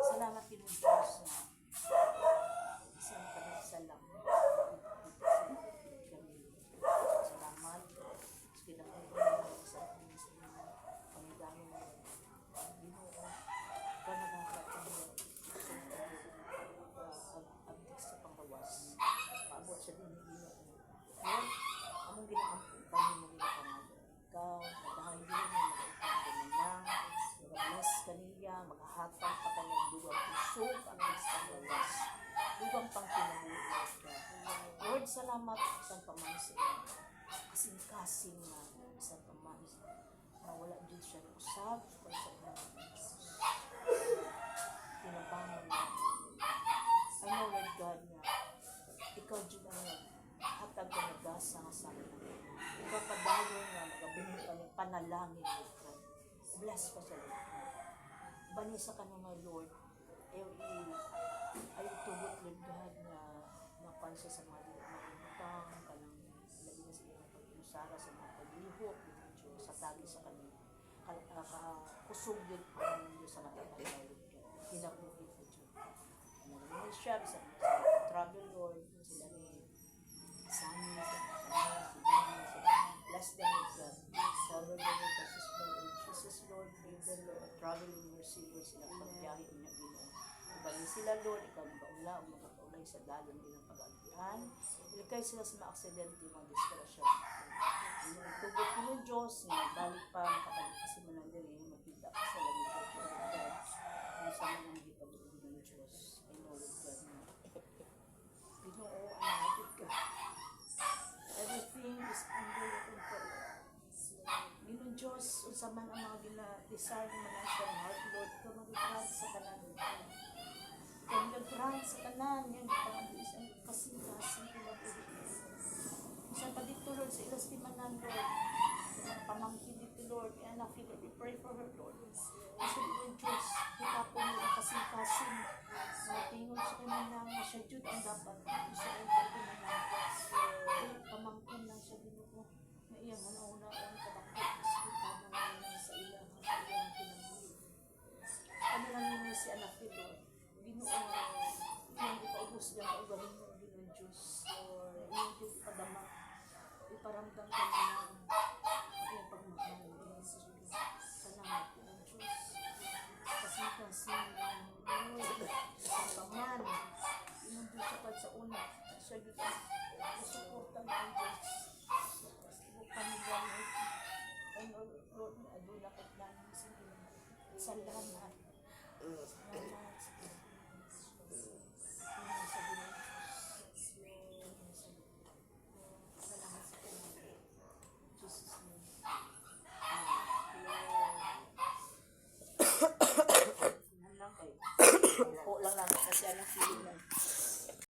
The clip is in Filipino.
Salamat din ng Diyos na isang panagsalang. Salamat. Kinakaroon sa ating pangidano ng Ginoo. Panagkakataon abdik sa panglawas. Paabot sa din ng Ginoo. Lord, among ginaampun kami mo ginapangalo. Ikaw, nagahayun ng mag-ipang mag-bless kaniya, maghahatang pa kanyang dugang puso, ang panglawas. Dugang pang kinabuhi. Lord, salamat sa pamansin. Kasing-kasing na isang pamansin. Na wala din siya ng usap sa tinabangan na. I know, Lord God, na ikaw dyan ang hatag ka nagasa nga sa amin. Ikaw padayon na nagabinong ka ng panalangin, Lord God. Bless pa sa Lord God. Banisa ka na nga, Lord. Ayaw tugot, Lord God, na napansa sa mga utang, kanang lagi na sa iyong pag-iusara sa mga paglihok, sa tagi sa kanila. Kusog yun ang Diyos sa natatalaw, Lord God. Hinabuhi po, Diyos. Nalaman siya, sa travel, Lord, sila ni Sunny, sa bless them, Lord God. Cover them with precious blood of Jesus, Lord. Give them, Lord, traveling mercy, Lord, sila pagbiyahe niya, Ginoo. Ibalik sila, Lord, ikaw magaula, magkaulay sa dalon din ang pag-agihan. Ilikay sila sa mga aksidente, mga diskrasyon. Tugot ko ng Diyos, balik pa, makabalik kasi manandali, magkita ka sa langit, Lord God. Ang sama ng ipag-uwi ng Diyos. I know, Lord God, na Ginoo, ang ka. Everything is under your control. Ginoo Diyos, unsa man ang mga gina-desire ng mga sa heart, Lord, ikaw mag-grant sa kanan. Ikaw mag-grant sa kanan, yan, isang kasing-kasing kinabuhi. Sa pa dito, Lord, sa ilas timanan, Lord, pamangkin dito, Lord, and I feel that we pray for her, Lord. Kasi Lord Diyos, itapon mo ang kasing-kasing, tingol sa kamanang, siya Diyod ang dapat, sa ito kumanang, pamangkin lang siya din ako, na iyang una-una ang katakot, kita na namin sa ilang kinabuhi. Ano lang yun si anak ni Lord, Ginoo, iyang ipaubos niya, paugahin mo, Ginoo Diyos, or iyang Diyos ipadama, iparamdam ka na iyang pagmamahal, Iyong Diyos. Salamat po ng Diyos. Kasi sa paman, Iyong Diyos sa una, siya Diyos ang suportan ng Diyos. Pamilya mo, ay Lord, aduna ko namin sa Iyong. Salamat. Salamat. Upo lang namin kasi anong feeling lang.